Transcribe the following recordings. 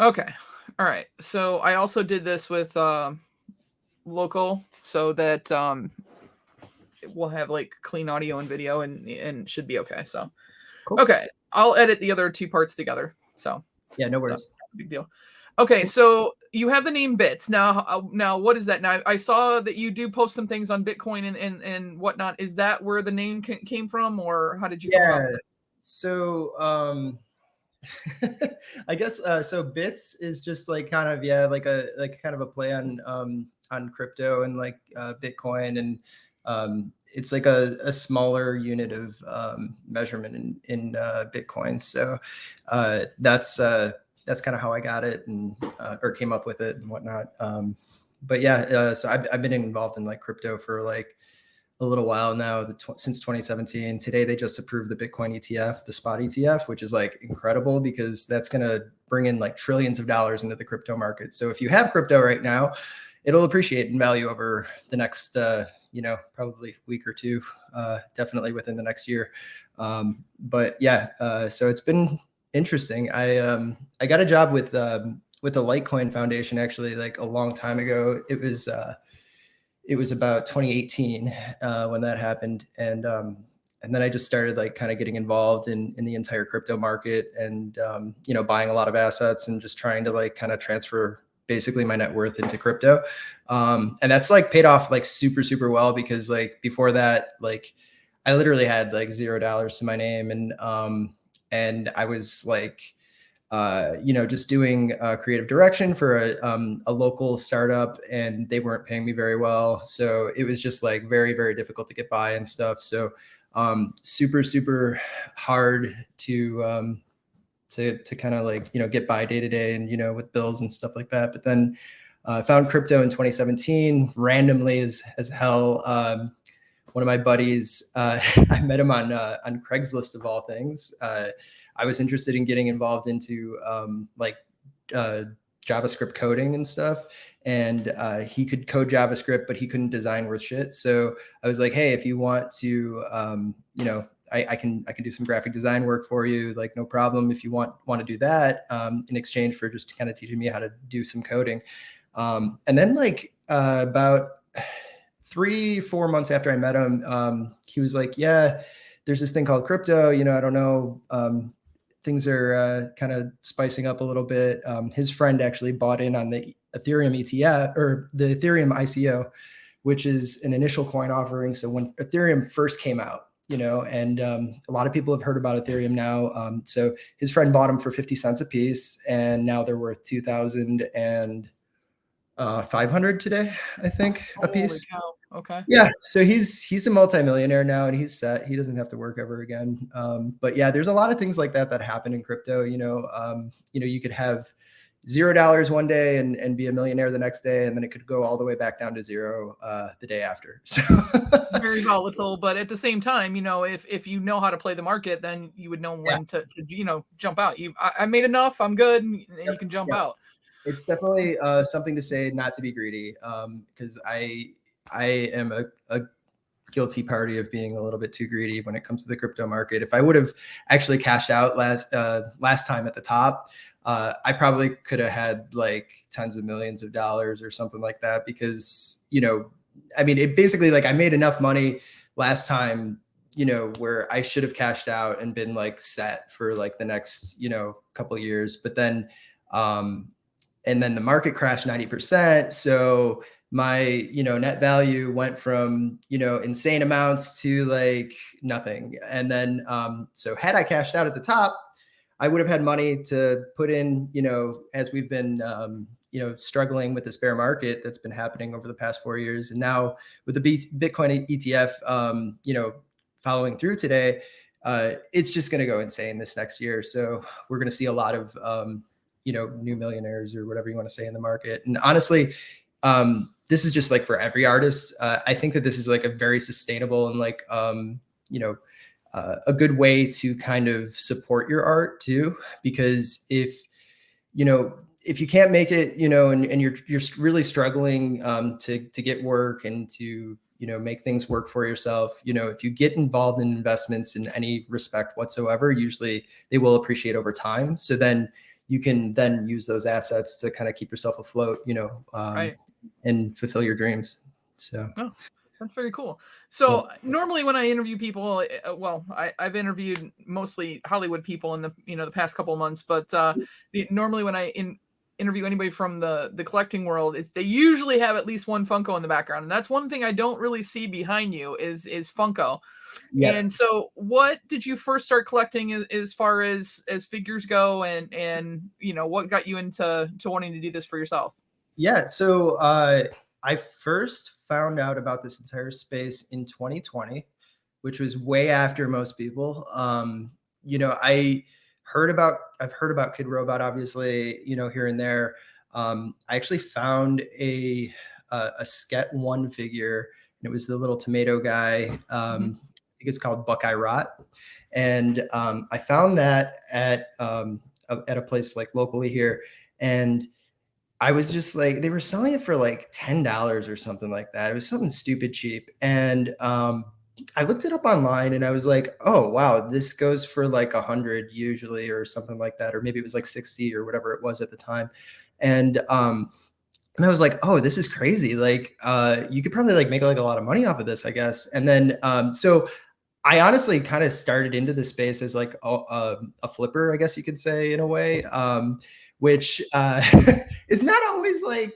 Okay. All right. So I also did this with local so that we'll have like clean audio and video and should be okay. So Cool. okay. I'll edit the other two parts together. So Yeah, no worries. big deal. Okay, Cool. so you have the name Bits now. Now, what is that? Now, I saw that you do post some things on Bitcoin and whatnot. Is that where the name came from, or how did you come Yeah. about with it? So I guess so bits is just like kind of yeah like kind of a play on crypto and like Bitcoin and it's like a smaller unit of measurement in Bitcoin. So that's kind of how I got it and or came up with it and whatnot. But yeah, so I've been involved in like crypto for like a little while now, since 2017. Today, they just approved the Bitcoin ETF, the spot ETF, which is like incredible because that's going to bring in like trillions of dollars into the crypto market. So if you have crypto right now, it'll appreciate in value over the next, probably week or two, definitely within the next year. But yeah, so it's been interesting. I got a job with the Litecoin Foundation actually like a long time ago. It was about 2018 when that happened, and then I just started like kind of getting involved in the entire crypto market and buying a lot of assets and just trying to like kind of transfer basically my net worth into crypto, and that's like paid off like super well because like before that like I literally had like $0 to my name and I was like just doing creative direction for a local startup, and they weren't paying me very well. So it was just like very difficult to get by and stuff. So super hard to kind of like get by day to day and with bills and stuff like that. But then found crypto in 2017 randomly as hell. One of my buddies, I met him on Craigslist of all things. I was interested in getting involved into JavaScript coding and stuff. And he could code JavaScript, but he couldn't design worth shit. So I was like, hey, if you want to, I can do some graphic design work for you, like no problem. If you want to do that in exchange for just kind of teaching me how to do some coding. And then like about 3-4 months after I met him, he was like, yeah, there's this thing called crypto. I don't know. Things are kind of spicing up a little bit. His friend actually bought in on the Ethereum ETF or the Ethereum ICO, which is an initial coin offering. So when Ethereum first came out, and a lot of people have heard about Ethereum now. So his friend bought them for 50 cents a piece, and now they're worth 2,500 today, I think, a piece. Holy cow. Okay. Yeah, so he's a multimillionaire now, and he's set. He doesn't have to work ever again. But yeah, there's a lot of things like that happen in crypto. You could have $0 one day and be a millionaire the next day, and then it could go all the way back down to zero the day after. So very volatile, but at the same time, if you know how to play the market, then you would know when to jump out. I made enough, I'm good, and you can jump out. It's definitely something to say not to be greedy, because I am a guilty party of being a little bit too greedy when it comes to the crypto market. If I would have actually cashed out last time at the top, I probably could have had like tens of millions of dollars or something like that, because it basically like I made enough money last time where I should have cashed out and been like set for like the next couple of years. But then and then the market crashed 90%. So my, net value went from, insane amounts to like nothing. And then, so had I cashed out at the top, I would have had money to put in, as we've been, struggling with this bear market that's been happening over the past 4 years. And now with the Bitcoin ETF, following through today, it's just going to go insane this next year. So we're going to see a lot of, new millionaires or whatever you want to say in the market. And honestly, this is just like for every artist. I think that this is like a very sustainable and like, a good way to kind of support your art too, because if you can't make it, and you're really struggling to get work and to, make things work for yourself, if you get involved in investments in any respect whatsoever, usually they will appreciate over time. So then you can then use those assets to kind of keep yourself afloat, Right. and fulfill your dreams. So Oh, that's very cool. yeah. So normally when I interview people, well, I've interviewed mostly Hollywood people in the the past couple of months, but normally when I interview anybody from the collecting world, they usually have at least one Funko in the background, and that's one thing I don't really see behind you is Funko. Yeah. And so, what did you first start collecting as far as figures go, and what got you into wanting to do this for yourself? Yeah. So I first found out about this entire space in 2020, which was way after most people. I've heard about Kid Robot, obviously, here and there. I actually found a Sket One figure, and it was the little tomato guy. Mhm. I think it's called Buckeye Rot, and I found that at a place like locally here, and I was just like, they were selling it for like $10 or something like that. It was something stupid cheap. And I looked it up online and I was like, oh wow, this goes for like 100 usually or something like that. Or maybe it was like 60 or whatever it was at the time. And I was like, oh, this is crazy. Like you could probably like make like a lot of money off of this, I guess. And then so I honestly kind of started into the space as like a flipper, I guess you could say, in a way, which is not always like,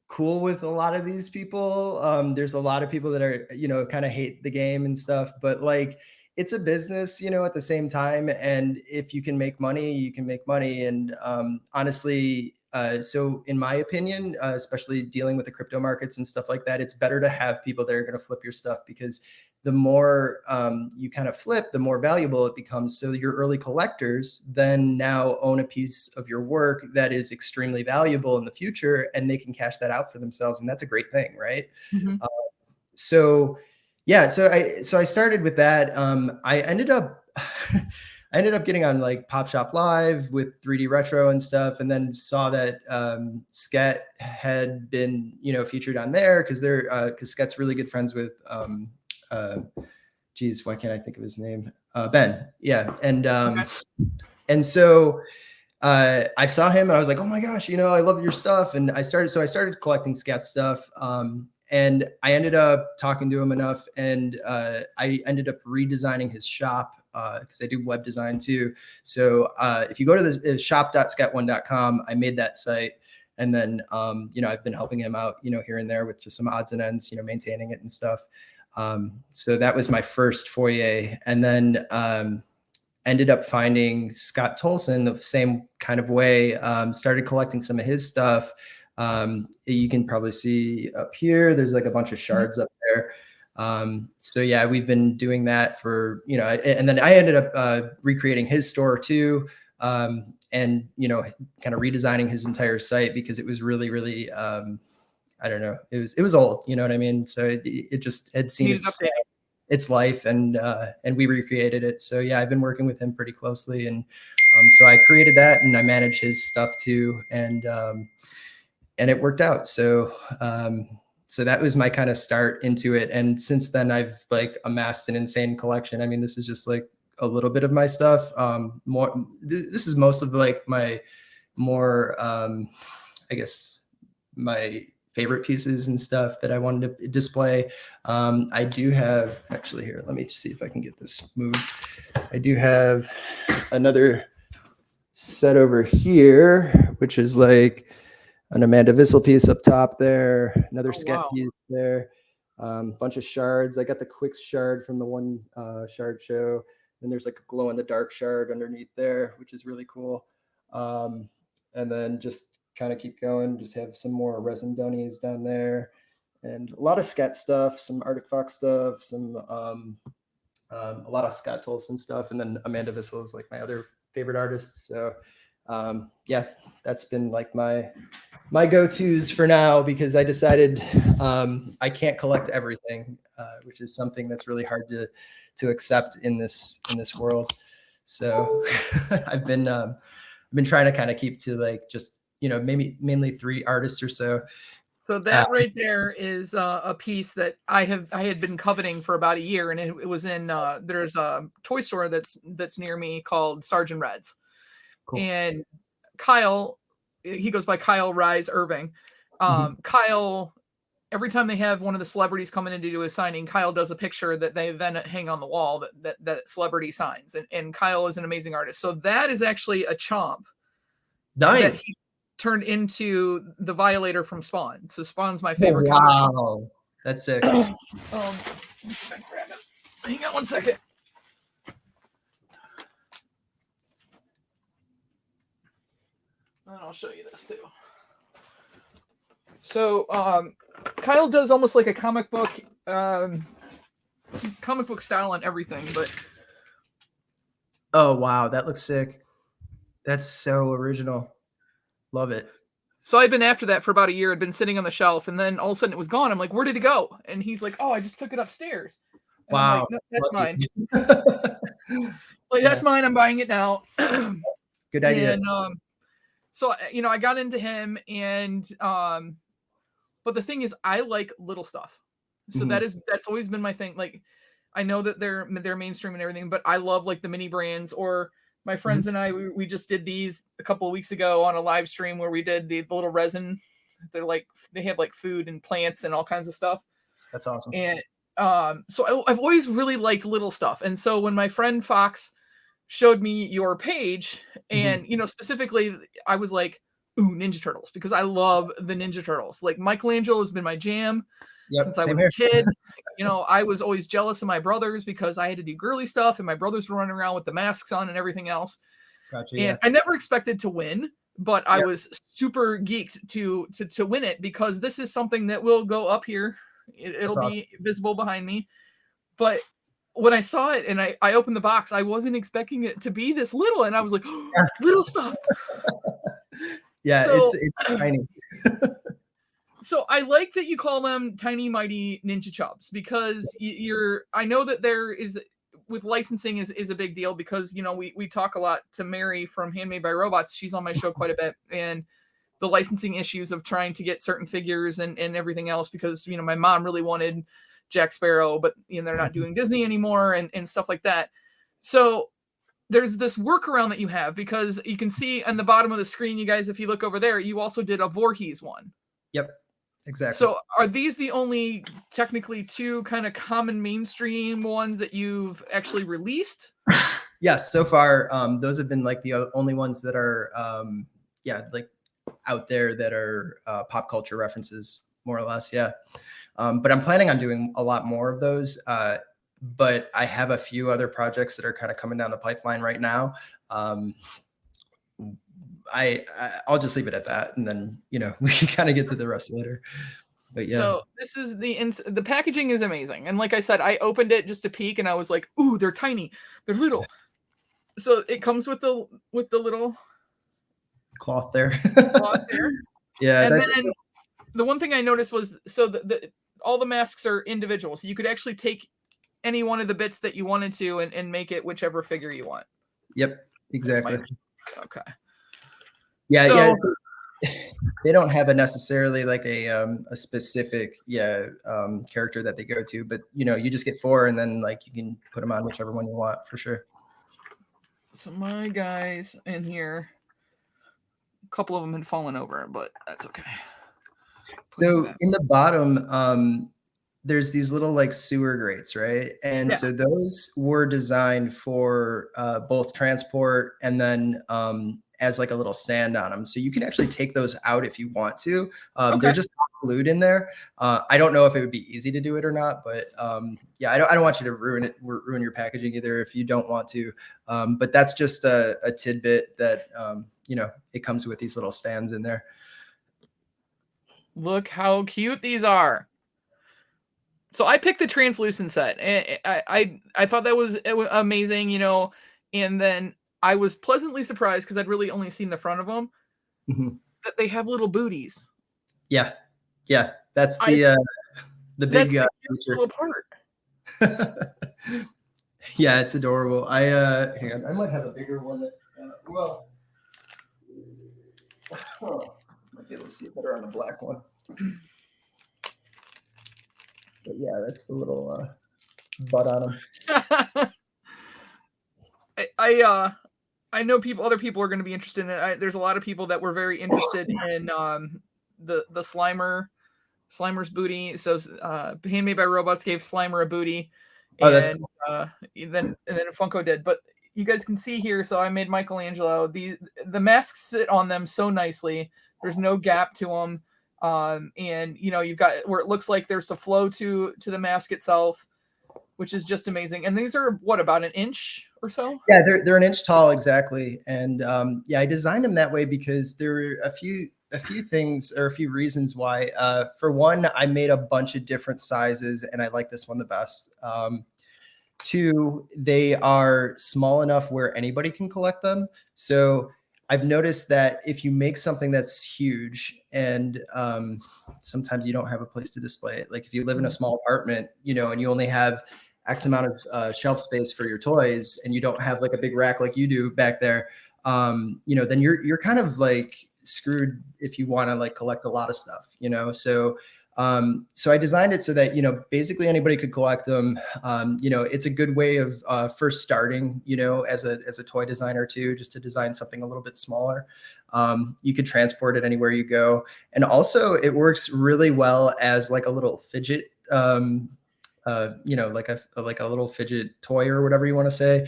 cool with a lot of these people. There's a lot of people that are, kind of hate the game and stuff, but like it's a business, at the same time. And if you can make money, you can make money. And honestly, so in my opinion, especially dealing with the crypto markets and stuff like that, it's better to have people that are going to flip your stuff because the more you kind of flip, the more valuable it becomes. So your early collectors then now own a piece of your work that is extremely valuable in the future, and they can cash that out for themselves, and that's a great thing, right? Mhm. Uh, so yeah, so I started with that. I ended up I ended up getting on like Pop Shop Live with 3D Retro and stuff, and then saw that Sket had been featured on there because because Sket's really good friends with uh, geez, why can't I think of his name? Ben. Yeah, Okay. and so I saw him and I was like, oh my gosh, I love your stuff. And I started collecting Sket stuff. And I ended up talking to him enough, and I ended up redesigning his shop because I do web design too. So if you go to the shop.sket1.com, I made that site. And then, I've been helping him out, here and there with just some odds and ends, maintaining it and stuff. So that was my first foyer. And then ended up finding Scott Tolson the same kind of way, started collecting some of his stuff. You can probably see up here, there's like a bunch of Mhm. shards up there. So yeah, we've been doing that for, and then I ended up recreating his store too. And, kind of redesigning his entire site because it was really, really, I don't know, it was old, you know what I mean? So it just had seen Needed updating. its life, and we recreated it. So yeah, I've been working with him pretty closely, and so I created that and I manage his stuff too, and it worked out. So that was my kind of start into it, and since then I've like amassed an insane collection. I mean, this is just like a little bit of my stuff. This is most of like my more I guess my favorite pieces and stuff that I wanted to display. I do have actually here. Let me see if I can get this moved. I do have another set over here, which is like an Amanda Vissel piece up top there, another Oh Sket wow. piece there, bunch of shards. I got the Quicks shard from the one shard show. Then there's like a glow in the dark shard underneath there, which is really cool. And then just kind of keep going, just have some more resin dunnies down there, and a lot of Sket stuff, some Arctic Fox stuff, a lot of Scott Tolson stuff, and then Amanda Vissel is like my other favorite artist. So yeah, that's been like my go-tos for now because I decided I can't collect everything, which is something that's really hard to accept in this world. So I've been trying to kind of keep to like just maybe mainly 3 artists or so. So Uh, that right there is a piece that I had been coveting for about a year, and it was in there's a toy store that's near me called Sergeant Red's, Cool. And Kyle, he goes by Kyle Rise Irving. Kyle, every time they have one of the celebrities coming in to do a signing, Kyle does a picture that they then hang on the wall that celebrity signs. And Kyle is an amazing artist. So that is actually a chomp that Nice. he turned into the Violator from Spawn. So Spawn's my Oh, favorite comic. wow. That's sick. Let me see if I can grab it. Hang on one second. And I'll show you this too. So Kyle does almost like a comic book style on everything, but Oh, wow. That looks sick. That's so original. Love it. so I'd been after that for about a year. It'd been sitting on the shelf, and then all of a sudden it was gone. I'm like, where did it go? And he's like, oh, I just took it upstairs. And I'm Wow. like, no, that's mine. Like, Yeah. that's mine. I'm buying it now. Good idea. And so I got into him, and but the thing is, I like little stuff. So that's always been my thing. Like, I know that they're mainstream and everything, but I love like the mini brands. Or my friends and I, we just did these a couple of weeks ago on a live stream where we did the little resin. They have like food and plants and all kinds of stuff. That's awesome. And so I've always really liked little stuff. And so when my friend Fox showed me your page, and specifically, I was like, ooh, Ninja Turtles, because I love the Ninja Turtles. Like, Michelangelo has been my jam since I was a kid. I was always jealous of my brothers because I had to do girly stuff, and my brothers were running around with the masks on and everything else. Gotcha, and I never expected to win, but I was super geeked to win it, because this is something that will go up here. It'll be visible behind me. But when I saw it and I opened the box, I wasn't expecting it to be this little, and I was like, oh, little stuff. Yeah, so, it's tiny. So I like that you call them Tiny Mighty Ninja Chubs, because I know that there is, with licensing is a big deal, because we talk a lot to Mary from Handmade by Robots. She's on my show quite a bit, and the licensing issues of trying to get certain figures and everything else, because my mom really wanted Jack Sparrow, but they're not doing Disney anymore, and stuff like that. So there's this workaround that you have, because you can see on the bottom of the screen, you guys, if you look over there, you also did a Voorhees one. Yep, exactly. So are these the only technically two kind of common mainstream ones that you've actually released? Yes, so far those have been like the only ones that are like out there that are pop culture references, more or less. Yeah. But I'm planning on doing a lot more of those. But I have a few other projects that are kind of coming down the pipeline right now. I'll just leave it at that, and then we can kind of get to the rest later. But yeah. So this is the packaging is amazing, and like I said, I opened it just to peek, and I was like, "Ooh, they're tiny, they're little." So it comes with the little cloth there. Yeah, and then the one thing I noticed was, so all the masks are individual, so you could actually take any one of the bits that you wanted to and make it whichever figure you want. Yep, exactly. Okay. Yeah, so, they don't have necessarily like a specific character that they go to, but you just get 4, and then like you can put them on whichever one you want, for sure. So my guys in here, a couple of them had fallen over, but that's okay. So in the bottom, there's these little like sewer grates, right? And so those were designed for both transport and then as like a little stand on them. So you can actually take those out if you want to. They're just glued in there. I don't know if it would be easy to do it or not, but I don't want you to ruin your packaging either if you don't want to. But that's just a tidbit that it comes with these little stands in there. Look how cute these are. So I picked the translucent set, and I thought that was amazing, and then I was pleasantly surprised, because I'd really only seen the front of them, that they have little booties. Yeah, that's the big little part. Yeah, it's adorable. Hang on, I might have a bigger one. Might be able to see it better on the black one. But yeah, that's the little butt on them. I know other people are going to be interested in it. There's a lot of people that were very interested in the Slimer's booty. So Handmade by Robots gave Slimer a booty, Oh, that's and then Funko did. But you guys can see here. So I made Michelangelo. The masks sit on them so nicely. There's no gap to them, and you've got where it looks like there's a flow to the mask itself, which is just amazing. And these are what, about an inch or so? Yeah, they're an inch tall exactly, and yeah, I designed them that way because there were a few things or a few reasons why. For one, I made a bunch of different sizes, and I like this one the best. Two, they are small enough where anybody can collect them. So I've noticed that if you make something that's huge and sometimes you don't have a place to display it, like if you live in a small apartment, and you only have X amount of shelf space for your toys and you don't have like a big rack like you do back there, then you're kind of like screwed if you want to like collect a lot of stuff, so I designed it so that, basically anybody could collect them. It's a good way of first starting, as a toy designer too, just to design something a little bit smaller. You could transport it anywhere you go. And also it works really well as like a little fidget, like a little fidget toy or whatever you want to say.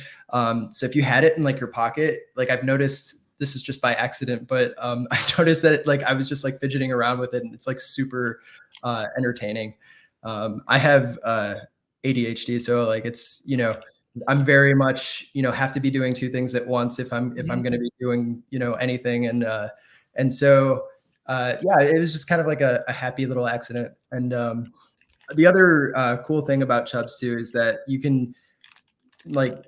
So if you had it in like your pocket, like I've noticed, this is just by accident, but I noticed that like I was just like fidgeting around with it, and it's like super entertaining. I have ADHD, so like it's I'm very much have to be doing two things at once if I'm going to be doing anything, and so yeah, it was just kind of like a happy little accident. And the other cool thing about Chubbs too is that you can like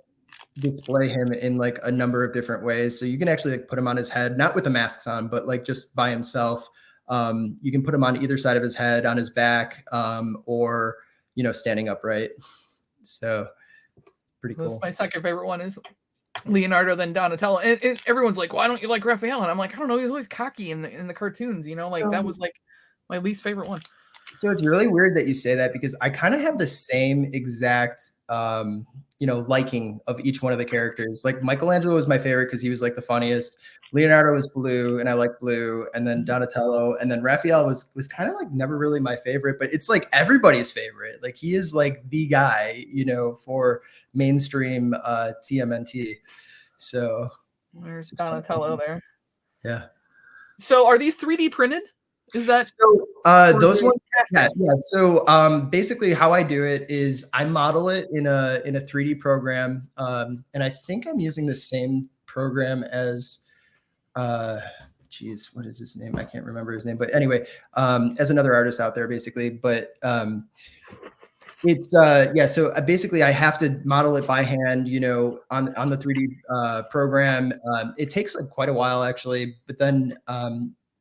display him in like a number of different ways. So you can actually like put him on his head, not with the masks on, but like just by himself. You can put him on either side of his head, on his back, or standing upright. So pretty cool. My second favorite one is Leonardo, then Donatello. And everyone's like, why don't you like Raphael? And I'm like, I don't know, he's always cocky in the cartoons, like that was like my least favorite one. So it's really weird that you say that, because I kind of have the same exact liking of each one of the characters. Like Michelangelo was my favorite because he was like the funniest. Leonardo was blue and I like blue, and then Donatello, and then Raphael was kind of like never really my favorite, but it's like everybody's favorite. Like he is like the guy, for mainstream TMNT. So there's Donatello there. Yeah. So are these 3D printed? Is that so? Those ones, yeah. So basically, how I do it is I model it in a 3D program, and I think I'm using the same program as, geez, what is his name? I can't remember his name, but anyway, as another artist out there, basically. But it's yeah. So basically, I have to model it by hand, on the 3D program. It takes like quite a while actually, but then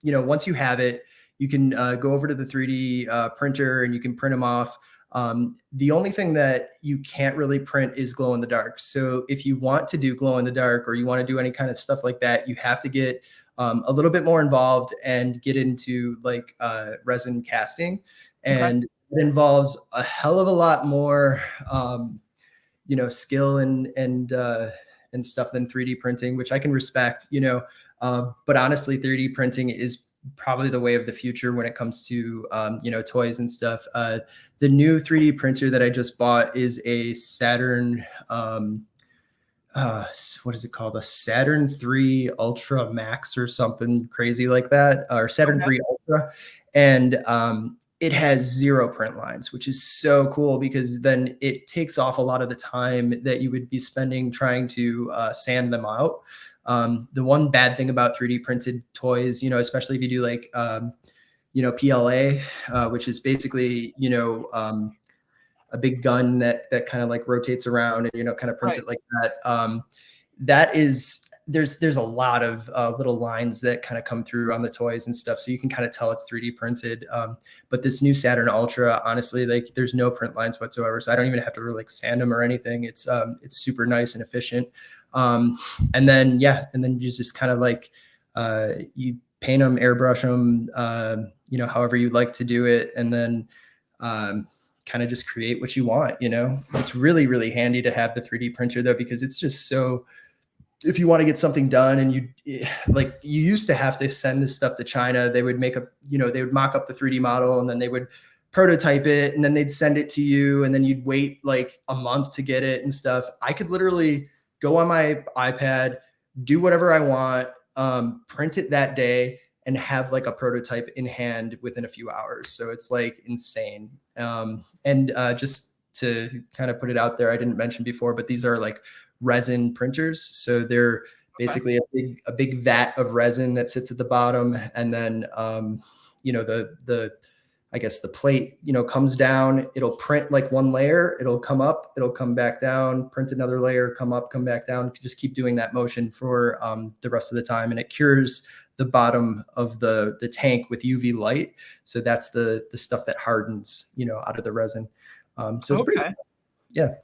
once you have it, you can go over to the 3D printer and you can print them off. The only thing that you can't really print is glow in the dark. So if you want to do glow in the dark, or you want to do any kind of stuff like that, you have to get a little bit more involved and get into like resin casting. And it involves a hell of a lot more, skill and stuff than 3D printing, which I can respect, but honestly, 3D printing is probably the way of the future when it comes to, toys and stuff. The new 3D printer that I just bought is a Saturn, what is it called? A Saturn 3 Ultra Max or something crazy like that, or Saturn 3 Ultra. And it has 0 print lines, which is so cool, because then it takes off a lot of the time that you would be spending trying to sand them out. The one bad thing about 3D printed toys, especially if you do like, PLA, which is basically, a big gun that kind of like rotates around and, kind of prints it like that. That is, there's a lot of little lines that kind of come through on the toys and stuff. So you can kind of tell it's 3D printed. But this new Saturn Ultra, honestly, like there's no print lines whatsoever. So I don't even have to really like sand them or anything. It's super nice and efficient. And then you just kind of like, you paint them, airbrush them, however you'd like to do it. And then, kind of just create what you want, It's really, really handy to have the 3D printer though, because it's just so if you want to get something done and you used to have to send this stuff to China, they would they would mock up the 3D model and then they would prototype it and then they'd send it to you and then you'd wait like a month to get it and stuff. I could literally go on my iPad, do whatever I want, print it that day and have like a prototype in hand within a few hours. So it's like insane. Just to kind of put it out there, I didn't mention before, but these are like resin printers. So they're basically a big vat of resin that sits at the bottom. And then, I guess the plate, comes down, it'll print like one layer, it'll come up, it'll come back down, print another layer, come up, come back down, just keep doing that motion for the rest of the time. And it cures the bottom of the tank with UV light. So that's the stuff that hardens, out of the resin. So it's pretty, yeah.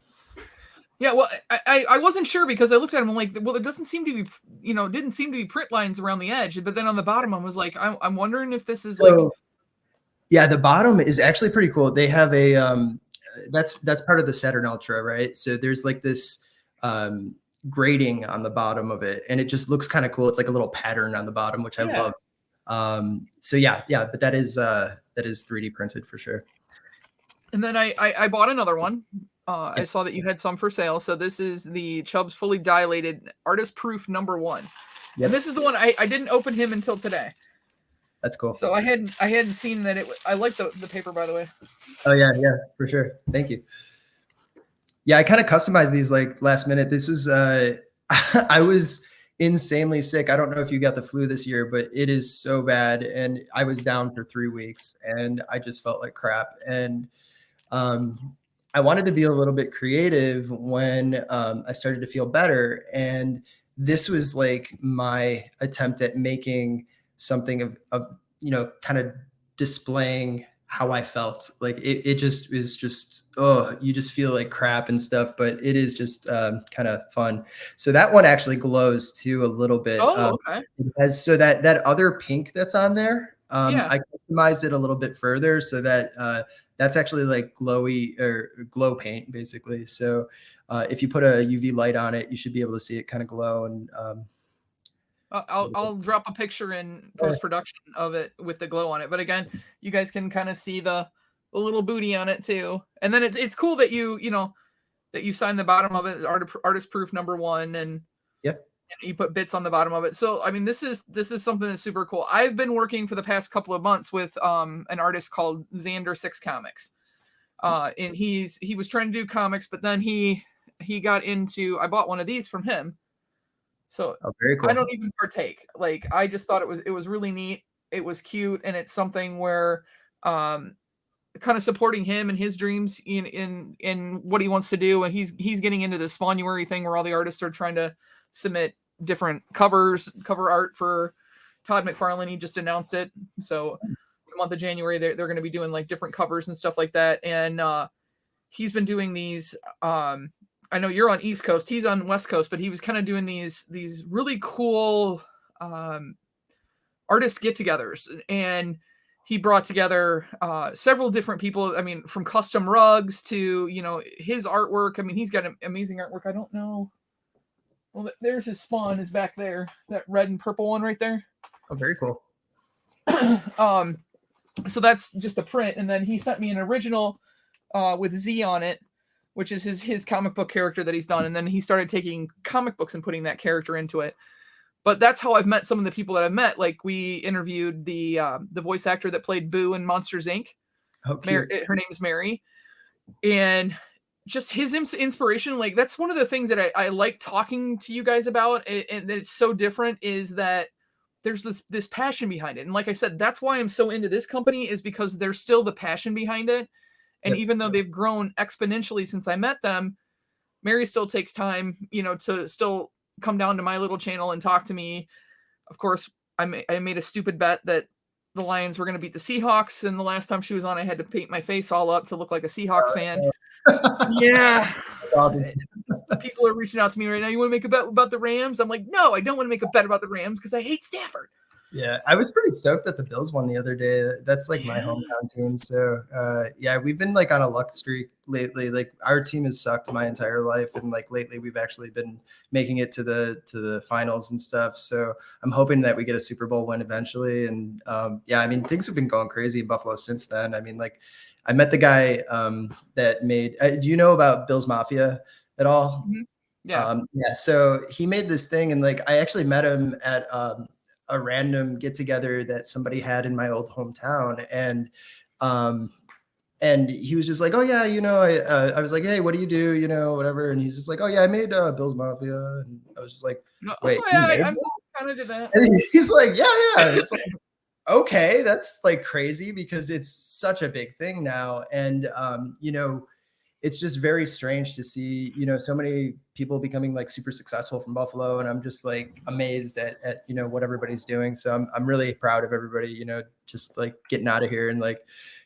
Yeah, well, I wasn't sure because I looked at them. I'm like, well, there doesn't seem to be, didn't seem to be print lines around the edge. But then on the bottom, I was like, I'm wondering if this is like. Yeah, the bottom is actually pretty cool. They have a that's part of the Saturn Ultra, right? So there's like this grating on the bottom of it, and it just looks kind of cool. It's like a little pattern on the bottom, which I love. So yeah, but that is 3D printed for sure. And then I bought another one. Yes. I saw that you had some for sale. So this is the Chubb's Fully Dilated Artist Proof #1. Yep. And this is the one I didn't open him until today. That's cool. So I hadn't seen that I like the paper, by the way. Oh yeah, for sure. Thank you. Yeah, I kind of customized these like last minute. This was I was insanely sick. I don't know if you got the flu this year, but it is so bad. And I was down for 3 weeks and I just felt like crap. And I wanted to be a little bit creative when I started to feel better. And this was like my attempt at making something of kind of displaying how I felt. Like it just is just, you just feel like crap and stuff, but it is just kind of fun. So that one actually glows too a little bit. Oh, okay. So that other pink that's on there, I customized it a little bit further so that that's actually like glowy or glow paint basically. So if you put a UV light on it, you should be able to see it kind of glow. And I'll drop a picture in post-production of it with the glow on it. But again, you guys can kind of see the little booty on it too. And then it's cool that that you sign the bottom of it, artist proof #1, and you put bits on the bottom of it. So I mean, this is something that's super cool. I've been working for the past couple of months with an artist called Xander 6 Comics. And he was trying to do comics, but then he got into, I bought one of these from him. So very cool. I don't even partake. Like, I just thought it was really neat. It was cute. And it's something where, kind of supporting him and his dreams in what he wants to do. And he's getting into this Spawnuary thing where all the artists are trying to submit different cover art for Todd McFarlane. He just announced it. So the month of January, they're going to be doing like different covers and stuff like that. And, he's been doing these, I know you're on East Coast, he's on West Coast, but he was kind of doing these really cool artist get-togethers, and he brought together several different people. I mean, from custom rugs to his artwork. I mean, he's got amazing artwork. I don't know. Well, there's his Spawn is back there, that red and purple one right there. Oh, very cool. So that's just a print, and then he sent me an original with Z on it, which is his comic book character that he's done. And then he started taking comic books and putting that character into it. But that's how I've met some of the people that I've met. Like, we interviewed the voice actor that played Boo in Monsters, Inc. Okay. Her name is Mary. And just his inspiration, like, that's one of the things that I like talking to you guys about, and that it's so different, is that there's this passion behind it. And like I said, that's why I'm so into this company, is because there's still the passion behind it. And even though they've grown exponentially since I met them, Mary still takes time, to still come down to my little channel and talk to me. Of course, I made a stupid bet that the Lions were going to beat the Seahawks. And the last time she was on, I had to paint my face all up to look like a Seahawks fan. Yeah. People are reaching out to me right now. You want to make a bet about the Rams? I'm like, no, I don't want to make a bet about the Rams because I hate Stafford. Yeah, I was pretty stoked that the Bills won the other day. That's like my hometown team. So yeah, we've been like on a luck streak lately. Like our team has sucked my entire life, and like lately we've actually been making it to the finals and stuff. So I'm hoping that we get a Super Bowl win eventually. And yeah, I mean things have been going crazy in Buffalo since then. I mean, like I met the guy that made. Do you know about Bills Mafia at all? Mhm. Yeah. Yeah, so he made this thing, and like I actually met him at a random get together that somebody had in my old hometown, um, and he was just like, "Oh yeah, I was like, hey, what do you do, whatever," and he's just like, "Oh yeah, I made Bill's Mafia," and I was just like, No, "Wait, oh, you yeah, made I that?" kind of did that. And he's like, "Yeah, yeah." It's like, okay, that's like crazy because it's such a big thing now, and it's just very strange to see, so many people becoming like super successful from Buffalo. And I'm just like amazed at what everybody's doing. So I'm really proud of everybody, just like getting out of here and like,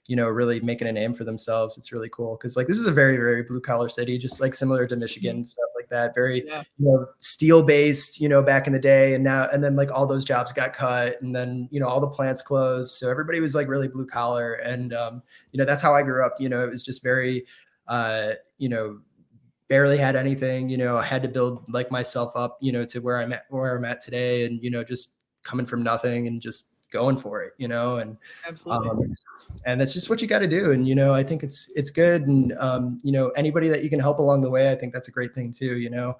really making a name for themselves. It's really cool. Cause like, this is a very, very blue collar city, just like similar to Michigan and stuff like that. Very, Yeah, steel based, back in the day. And then like all those jobs got cut and then, all the plants closed. So everybody was like really blue collar. And, that's how I grew up. It was just very, uh, you know, barely had anything, I had to build like myself up, to where I'm at today. And, just coming from nothing and just going for it, absolutely. um, and that's just what you got to do. And, I think it's good. And, anybody that you can help along the way, I think that's a great thing too,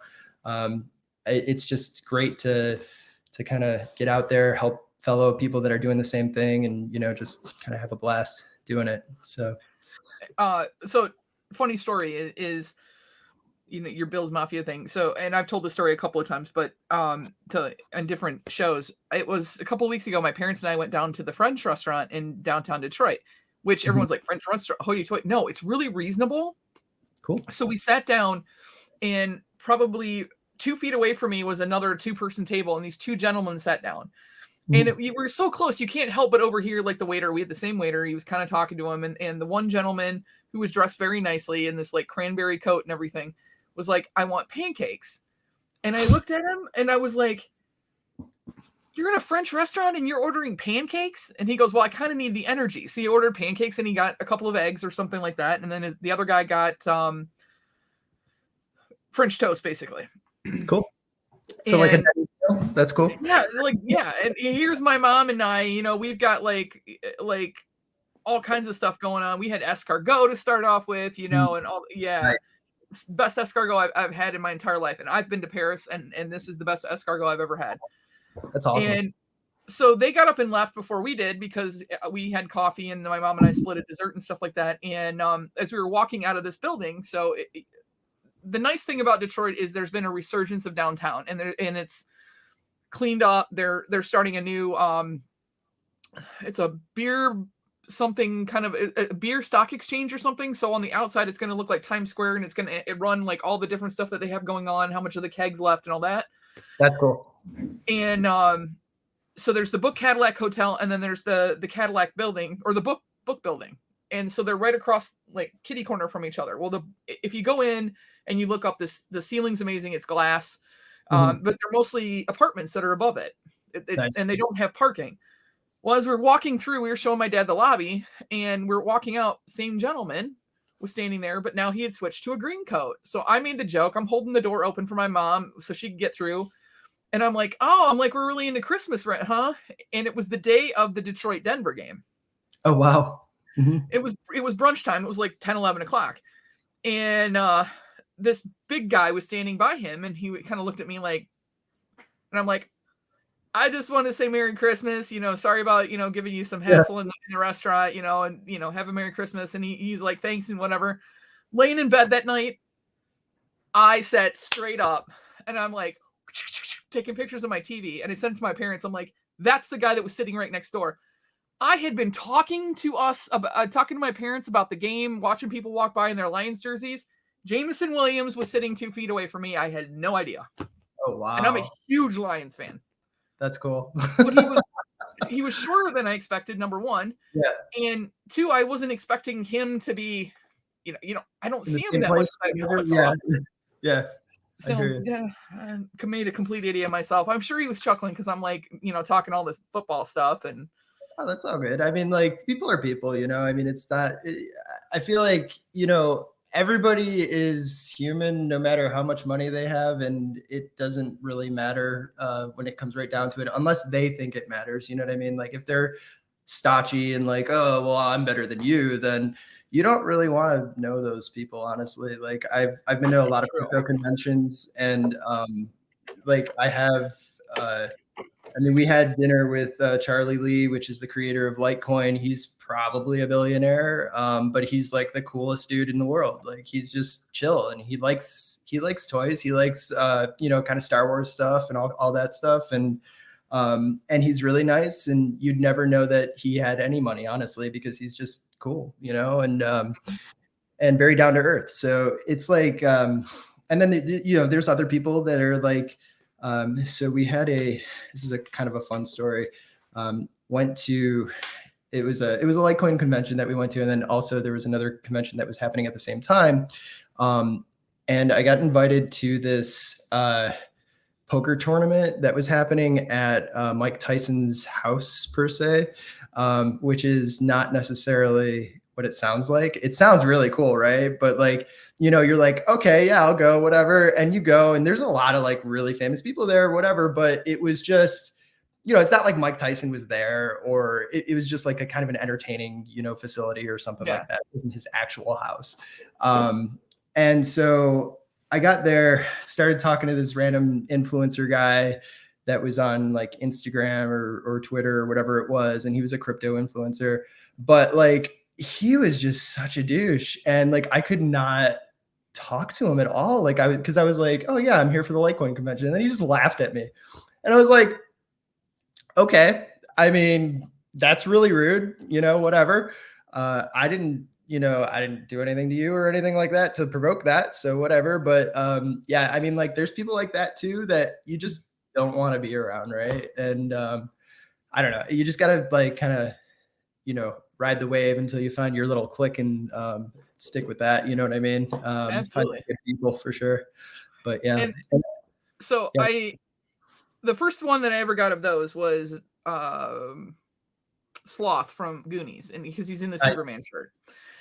it's just great to kind of get out there, help fellow people that are doing the same thing and, just kind of have a blast doing it. So, So funny story is your Bills Mafia thing. So, and I've told the story a couple of times, but to on different shows. It was a couple of weeks ago. My parents and I went down to the French restaurant in downtown Detroit, which everyone's like, French restaurant, hoity-toity. No, it's really reasonable. cool. So we sat down, and probably 2 feet away from me was another two-person table, and these two gentlemen sat down. And we were so close, you can't help but overhear like the waiter. We had the same waiter. He was kind of talking to him, and the one gentleman who was dressed very nicely in this like cranberry coat and everything was like, "I want pancakes." And I looked at him and I was like, "You're in a French restaurant and you're ordering pancakes?" And he goes, "Well, I kind of need the energy." So he ordered pancakes and he got a couple of eggs or something like that. And then the other guy got French toast, basically. Cool. So like a And Denny's meal? That's cool. yeah. And here's my mom and I, we've got like all kinds of stuff going on. We had escargot to start off with, and all, yeah, Nice. best escargot I've had in my entire life. And I've been to Paris, and this is the best escargot I've ever had. That's awesome. And so they got up and left before we did because we had coffee, and my mom and I split a dessert and stuff like that. And as we were walking out of this building, so the nice thing about Detroit is there's been a resurgence of downtown, and it's cleaned up. They're starting a new it's a beer something kind of a beer stock exchange or something. So on the outside it's going to look like Times Square, and it's going to run like all the different stuff that they have going on, how much of the kegs left and all that. That's cool. And so there's the Book Cadillac Hotel, and then there's the Cadillac building, or the book building. And so they're right across like kitty corner from each other. Well, if you go in and you look up, the ceiling's amazing. It's glass, but they're mostly apartments that are above it. Nice. And they don't have parking. Well, as we're walking through, we were showing my dad the lobby, and we're walking out. Same gentleman was standing there, but now he had switched to a green coat. So I made the joke. I'm holding the door open for my mom so she could get through. And I'm like, we're really into Christmas, right? Huh? And it was the day of the Detroit-Denver game. Oh, wow. It was brunch time. It was like 10, 11 o'clock. And this big guy was standing by him, and he kind of looked at me like, and I'm like, "I just want to say Merry Christmas. Sorry about, giving you some hassle in the restaurant, and, have a Merry Christmas." And he's like, "Thanks," and whatever. Laying in bed that night, I sat straight up, and I'm like, taking pictures of my TV, and I sent it to my parents. I'm like, "That's the guy that was sitting right next door." I had been talking to my parents about the game, watching people walk by in their Lions jerseys. Jameson Williams was sitting 2 feet away from me. I had no idea. Oh, wow. And I'm a huge Lions fan. That's cool. But he was shorter than I expected, number one. Yeah. And two, I wasn't expecting him to be, I don't In the see him same that much. place. Yeah. Yeah. I So hear you. yeah, I made a complete idiot of myself. I'm sure he was chuckling because I'm like, talking all this football stuff and Oh, that's all good. I mean, like people are people, you know. I mean, it's not. I feel like everybody is human, no matter how much money they have, and it doesn't really matter when it comes right down to it, unless they think it matters. You know what I mean? Like if they're stodgy and like, oh, well, I'm better than you, then you don't really want to know those people, honestly. Like I've been to a lot of true. crypto conventions, and like I have. I mean, we had dinner with Charlie Lee, which is the creator of Litecoin. He's probably a billionaire, but he's like the coolest dude in the world. Like he's just chill, and he likes toys. He likes kind of Star Wars stuff and all that stuff, and he's really nice. And you'd never know that he had any money, honestly, because he's just cool, and very down to earth. So it's like, and then there's other people that are like, so we had this is a kind of a fun story. Went to it was a Litecoin convention that we went to, and then also there was another convention that was happening at the same time, and I got invited to this poker tournament that was happening at Mike Tyson's house per se, which is not necessarily what it sounds like. It sounds really cool, right? But like, you're like, okay, yeah, I'll go, whatever. And you go, and there's a lot of like really famous people there, whatever. But it was just, it's not like Mike Tyson was there, or it was just like a kind of an entertaining, facility or something Yeah. like that. It wasn't his actual house. And so I got there, started talking to this random influencer guy that was on like Instagram or Twitter or whatever it was. And he was a crypto influencer, but like, he was just such a douche. And like, I could not talk to him at all. Like because I was like, oh yeah, I'm here for the Litecoin convention. And then he just laughed at me. And I was like, okay, I mean, that's really rude, whatever. I didn't do anything to you or anything like that to provoke that. So whatever. But yeah, I mean, like there's people like that too that you just don't want to be around, right? And I don't know. You just gotta like kind of, ride the wave until you find your little clique and stick with that. You know what I mean? Find some Absolutely. good people for sure. But yeah. And so Yeah. the first one that I ever got of those was Sloth from Goonies, and because he's in the Nice. Superman shirt.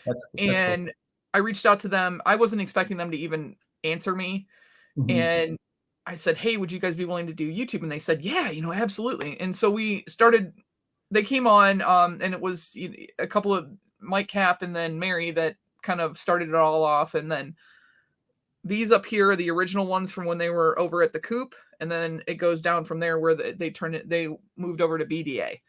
That's cool. And I reached out to them. I wasn't expecting them to even answer me. Mhm. And I said, hey, would you guys be willing to do YouTube? And they said, yeah, absolutely. And so we started, they came on, and it was a couple of Mike Cap and then Mary that kind of started it all off. And then these up here are the original ones from when they were over at the Coop. And then it goes down from there where they moved over to BDA.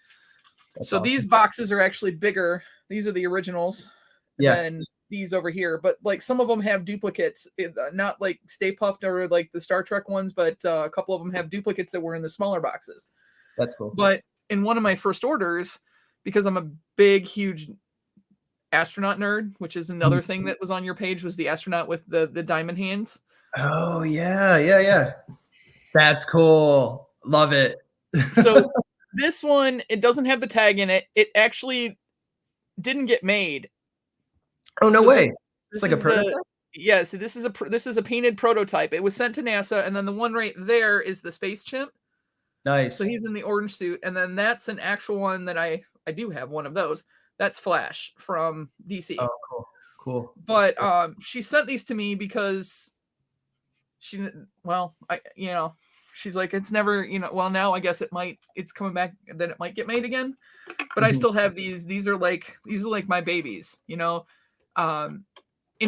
That's So awesome. these boxes are actually bigger. These are the originals than these over here. But like some of them have duplicates, not like Stay Puffed or like the Star Trek ones, but a couple of them have duplicates that were in the smaller boxes. That's cool. But in one of my first orders, because I'm a big, huge astronaut nerd, which is another thing that was on your page, was the astronaut with the diamond hands. Oh yeah. That's cool. Love it. So this one, it doesn't have the tag in it. It actually didn't get made. Oh no So way. This It's like a is prototype. yeah. So this is a painted prototype. It was sent to NASA, and then the one right there is the space chimp. Nice. So he's in the orange suit, and then that's an actual one that I do have one of those. That's Flash from DC. Oh, cool. But she sent these to me because she's like, it's never, well, now I guess it's coming back, then it might get made again. But I still have these. These are like my babies, and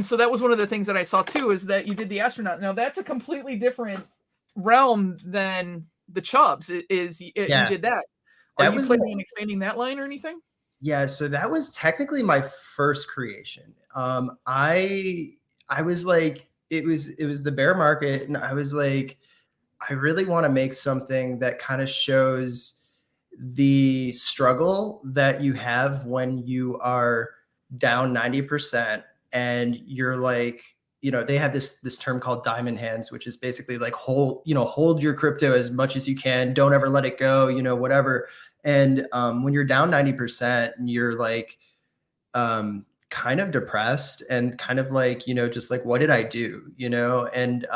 so that was one of the things that I saw too, is that you did the astronaut. Now that's a completely different realm than the Chubs. You did that. Are you planning on expanding that line or anything? Yeah, so that was technically my first creation. I was like, it was the bear market, and I was like, I really want to make something that kind of shows the struggle that you have when you are down 90% and you're like, they have this term called diamond hands, which is basically like hold your crypto as much as you can, don't ever let it go, whatever. And when you're down 90% and you're like kind of depressed and kind of like, just like, what did I do? And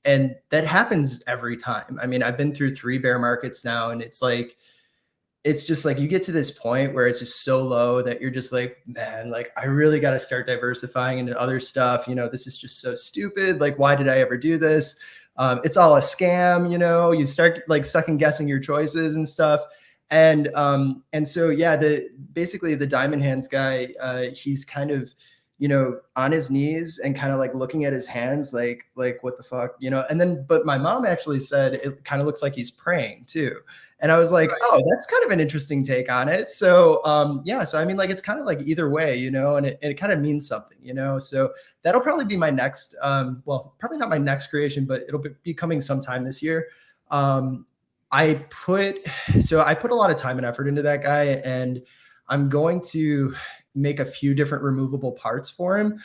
And that happens every time. I mean, I've been through 3 bear markets now, and it's just like you get to this point where it's just so low that you're just like, man, like I really got to start diversifying into other stuff. This is just so stupid. Like, why did I ever do this? It's all a scam. You start like second guessing your choices and stuff. And so yeah, basically the diamond hands guy, he's kind of on his knees and kind of like looking at his hands like what the fuck, and then but my mom actually said it kind of looks like he's praying too. And I was like, Right. oh, that's kind of an interesting take on it. So yeah, so I mean, like it's kind of like either way, and it kind of means something, so that'll probably be my next well, probably not my next creation, but it'll be coming sometime this year. I put a lot of time and effort into that guy, and I'm going to make a few different removable parts for him,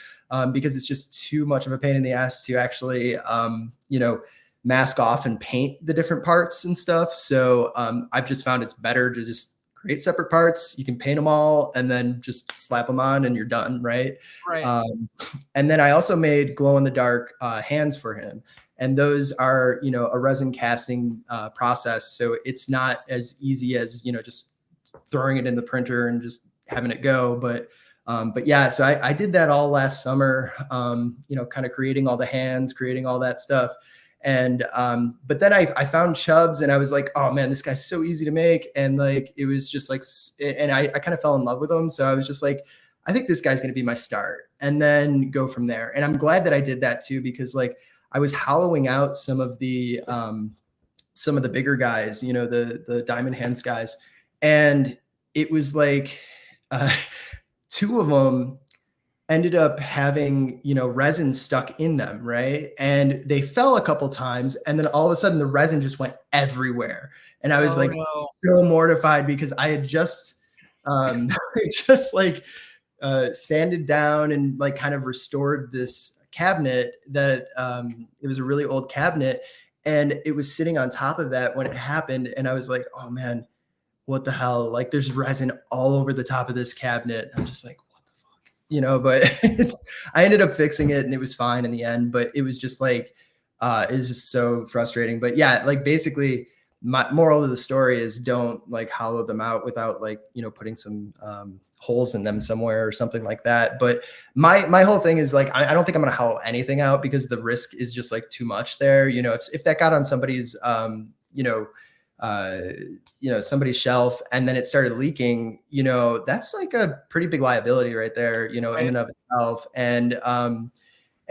because it's just too much of a pain in the ass to actually mask off and paint the different parts and stuff. So I've just found it's better to just create separate parts. You can paint them all and then just slap them on and you're done, right? Right. And then I also made glow in the dark hands for him. And those are, a resin casting process. So it's not as easy as, just throwing it in the printer and just having it go. But yeah, so I did that all last summer, kind of creating all the hands, creating all that stuff. And but then I found Chubbs and I was like, oh man, this guy's so easy to make. And like it was just like, and I kind of fell in love with him. So I was just like, I think this guy's gonna be my start, and then go from there. And I'm glad that I did that too, because like I was hollowing out some of the bigger guys, the diamond hands guys, and it was like two of them ended up having resin stuck in them, right? And they fell a couple times, and then all of a sudden the resin just went everywhere, and I was Oh like no. so mortified because I had just just like sanded down and like kind of restored this cabinet that it was a really old cabinet, and it was sitting on top of that when it happened, and I was like, oh man, what the hell? Like there's resin all over the top of this cabinet. I'm just like, but I ended up fixing it and it was fine in the end, but it was just like, it was just so frustrating. But yeah, like basically my moral of the story is don't like hollow them out without like, putting some holes in them somewhere or something like that. But my whole thing is like, I don't think I'm going to hollow anything out because the risk is just like too much there. If that got on somebody's, somebody's shelf and then it started leaking, that's like a pretty big liability right there, in Right. and of itself. And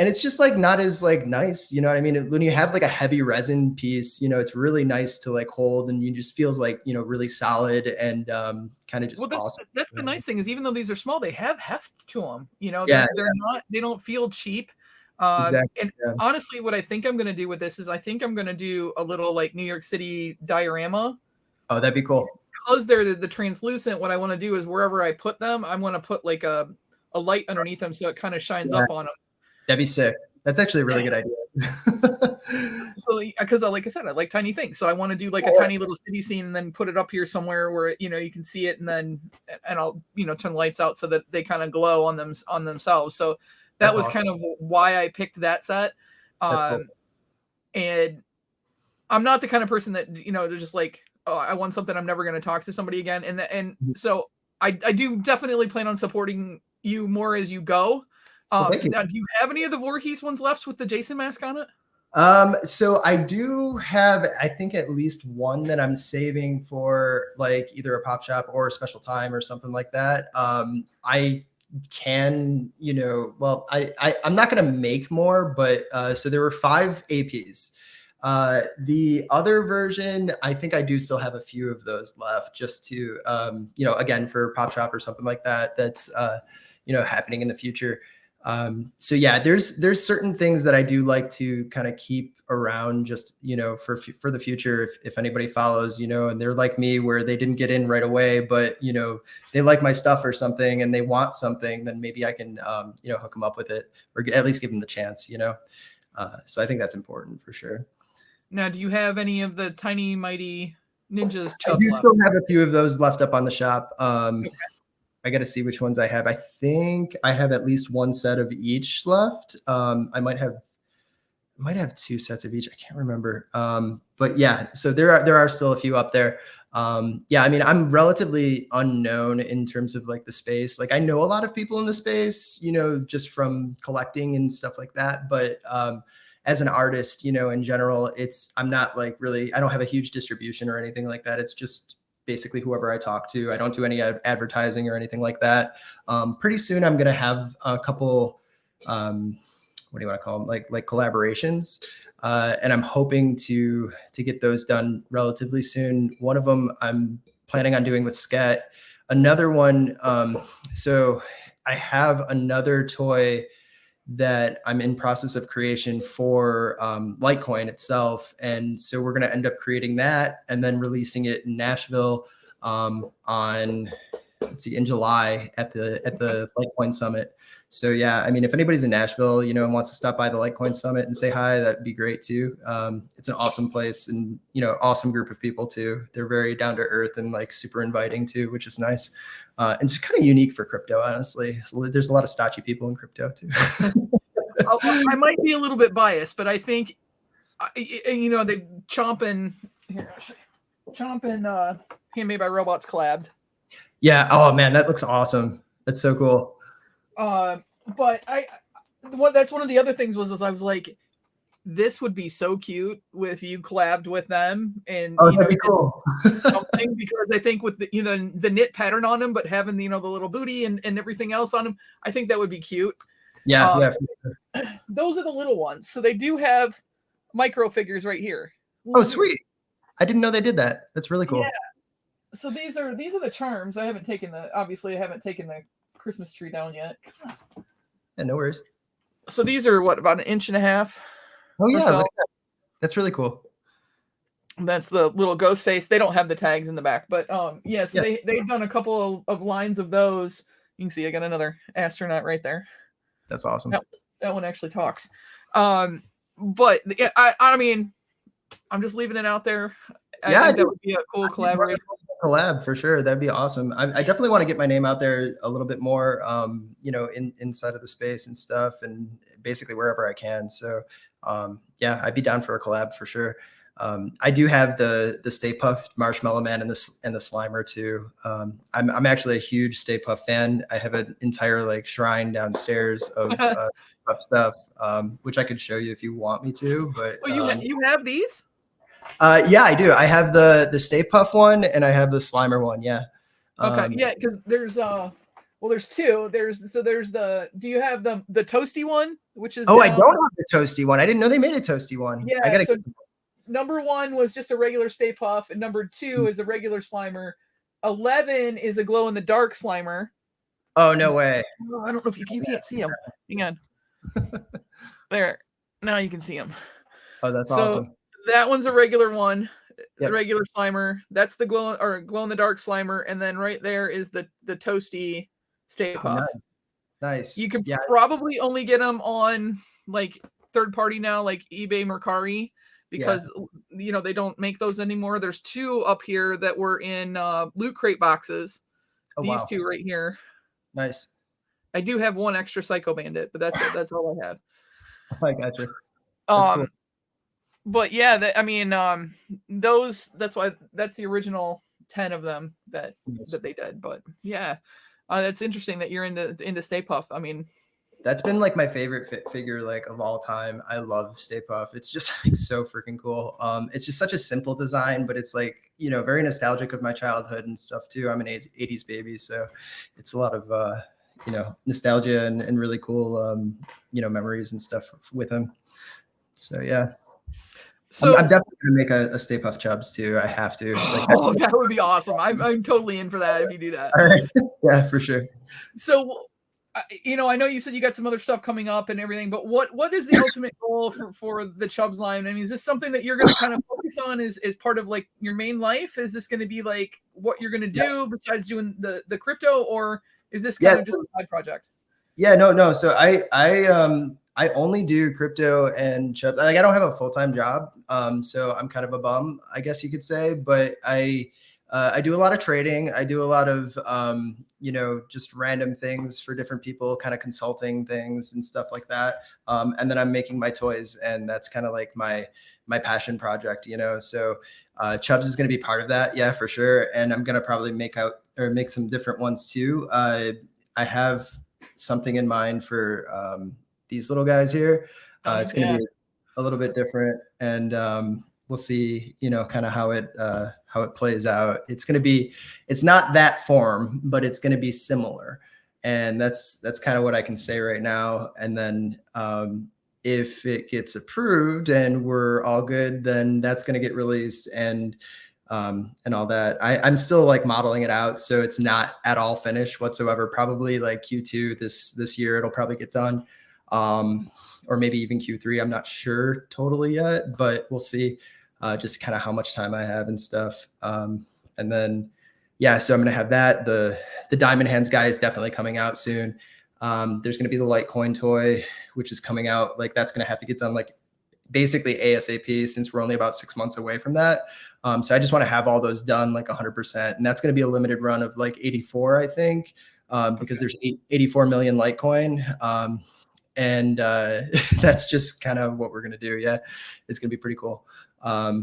it's just like not as like nice, you know what I mean? When you have like a heavy resin piece, it's really nice to like hold, and you just feels like, really solid and kind of just Well, awesome. that's the nice thing is even though these are small, they have heft to them. Yeah, They're not, they don't feel cheap. exactly. And Yeah. honestly, what I think I'm going to do with this is I think I'm going to do a little like New York City diorama. Oh, that'd be cool. Because they're the translucent, what I want to do is wherever I put them, I want to put like a light underneath them so it kind of shines Yeah, up on them. that'd be sick. That's actually a really good idea. So because like I said, I like tiny things, so I want to do like a Yeah, tiny little city scene and then put it up here somewhere where you can see it, and then I'll turn the lights out so that they kind of glow on themselves. So that that's was awesome. kind of why I picked that set. That's cool. And I'm not the kind of person that they're just like, oh, I want something, I'm never going to talk to somebody again. And Mhm. so I do definitely plan on supporting you more as you go. Well, thank you. Now, do you have any of the Voorhees ones left with the Jason mask on it? So I do have, I think at least one that I'm saving for like either a pop shop or a special time or something like that. I can, well, I'm not going to make more, but, so there were 5 APs. The other version, I think I do still have a few of those left just to, again, for pop shop or something like that, that's, happening in the future. So yeah, there's certain things that I do like to kind of keep around just, for the future. If anybody follows, and they're like me where they didn't get in right away, but, they like my stuff or something and they want something, then maybe I can, hook them up with it or at least give them the chance, so I think that's important for sure. Now, do you have any of the Tiny Mighty Ninjas I chubs do left? still have a few of those left up on the shop. Okay. I got to see which ones I have. I think I have at least one set of each left. I might have might have 2 sets of each. I can't remember. But yeah, so there are still a few up there. Yeah, I mean, I'm relatively unknown in terms of like the space. Like I know a lot of people in the space, just from collecting and stuff like that. But as an artist, in general, I'm not like really, I don't have a huge distribution or anything like that. It's just basically whoever I talk to. I don't do any advertising or anything like that. Pretty soon I'm gonna have a couple, what do you want to call them, like collaborations, and I'm hoping to get those done relatively soon. One of them I'm planning on doing with Sket. Another one, so I have another toy that I'm in process of creation for Litecoin itself, and so we're going to end up creating that and then releasing it in Nashville on, let's see, in July at the Litecoin Summit. So yeah, I mean, if anybody's in Nashville, and wants to stop by the Litecoin Summit and say hi, that'd be great too. It's an awesome place, and awesome group of people too. They're very down to earth and like super inviting too, which is nice. And it's kind of unique for crypto, honestly. So there's a lot of stodgy people in crypto too. I might be a little bit biased, but I think, they chomping Handmade by Robots collabed. Yeah. Oh man, that looks awesome. That's so cool. But that's one of the other things is I was like, this would be so cute if you collabed with them, and that'd be cool. something, because I think with the knit pattern on them, but having the little booty and everything else on them, I think that would be cute. Yeah, yeah. For sure. Those are the little ones. So they do have micro figures right here. Oh, sweet! I didn't know they did that. That's really cool. Yeah. So these are the charms. I haven't taken the Christmas tree down yet. Yeah, no worries. So these are what, about 1.5 inches? Oh yeah, look at that. That's really cool. That's the little ghost face. They don't have the tags in the back, but yes, yeah, they've done a couple of lines of those. You can see I got another astronaut right there. That's awesome. That one actually talks. But I mean, I'm just leaving it out there. I think that would be a cool collaboration. Collab for sure. That'd be awesome. I definitely want to get my name out there a little bit more, inside of the space and stuff, and basically wherever I can. So yeah, I'd be down for a collab for sure. I do have the Stay Puft Marshmallow Man and the Slimer too. I'm actually a huge Stay Puft fan. I have an entire like shrine downstairs of Puft stuff, which I could show you if you want me to. But you have these? Yeah, I do. I have the Stay Puft one and I have the Slimer one. Yeah. Okay. Yeah, because there's there's two. There's the. Do you have the toasty one, which is? Oh, I don't have the toasty one. I didn't know they made a toasty one. Yeah. I gotta. So number 1 was just a regular Stay Puft, and number 2 is a regular Slimer. 11 is a glow in the dark Slimer. Oh, no way! Oh, I don't know if you can't see him. Hang on. There. Now you can see him. Oh, that's awesome. That one's a regular one. Yep. The regular Slimer. That's the glow in the dark Slimer, and then right there is the toasty Stay Puft. Nice. You can probably only get them on like third party now, like eBay, Mercari, because they don't make those anymore. There's 2 up here that were in Loot Crate boxes. Oh, These 2 right here. Nice. I do have 1 extra Psycho Bandit, but that's it. That's all I have. I gotcha. That's cool. But yeah, that's why that's the original 10 of them that they did. But yeah, that's interesting that you're into Stay Puft. I mean, that's been like my favorite figure like of all time. I love Stay Puft. It's just like so freaking cool. It's just such a simple design, but it's like, very nostalgic of my childhood and stuff too. I'm an 80s baby, so it's a lot of nostalgia and really cool memories and stuff with him. So yeah. So I'm definitely gonna make a Stay Puft Chubs too. I have to. That would be awesome. I'm totally in for that if you do that. All right. Yeah, for sure. So, I know you said you got some other stuff coming up and everything, but what is the ultimate goal for the Chubs line? I mean, is this something that you're going to kind of focus on as part of like your main life? Is this going to be like what you're going to do besides doing the crypto, or is this kind of just a side project? Yeah, no. So I only do crypto and Chubs. Like I don't have a full-time job. So I'm kind of a bum, I guess you could say, but I I do a lot of trading. I do a lot of, just random things for different people, kind of consulting things and stuff like that. And then I'm making my toys, and that's kind of like my passion project, So Chubbs is going to be part of that, yeah, for sure. And I'm going to probably make some different ones too. I have something in mind for these little guys here. It's going to be a little bit different, and we'll see, kind of how it plays out. It's not that form, but it's going to be similar, and that's kind of what I can say right now. And then if it gets approved and we're all good, then that's going to get released and all that. I'm still like modeling it out, so it's not at all finished whatsoever. Probably like Q2 this year, it'll probably get done, or maybe even Q3. I'm not sure totally yet, but we'll see. Just kind of how much time I have and stuff. And then, yeah, so I'm going to have that. The Diamond Hands guy is definitely coming out soon. There's going to be the Litecoin toy, which is coming out. Like that's going to have to get done like basically ASAP, since we're only about 6 months away from that. So I just want to have all those done like 100%. And that's going to be a limited run of like 84, I think, because there's 84 million Litecoin. And that's just kind of what we're going to do. Yeah, it's going to be pretty cool. Yeah,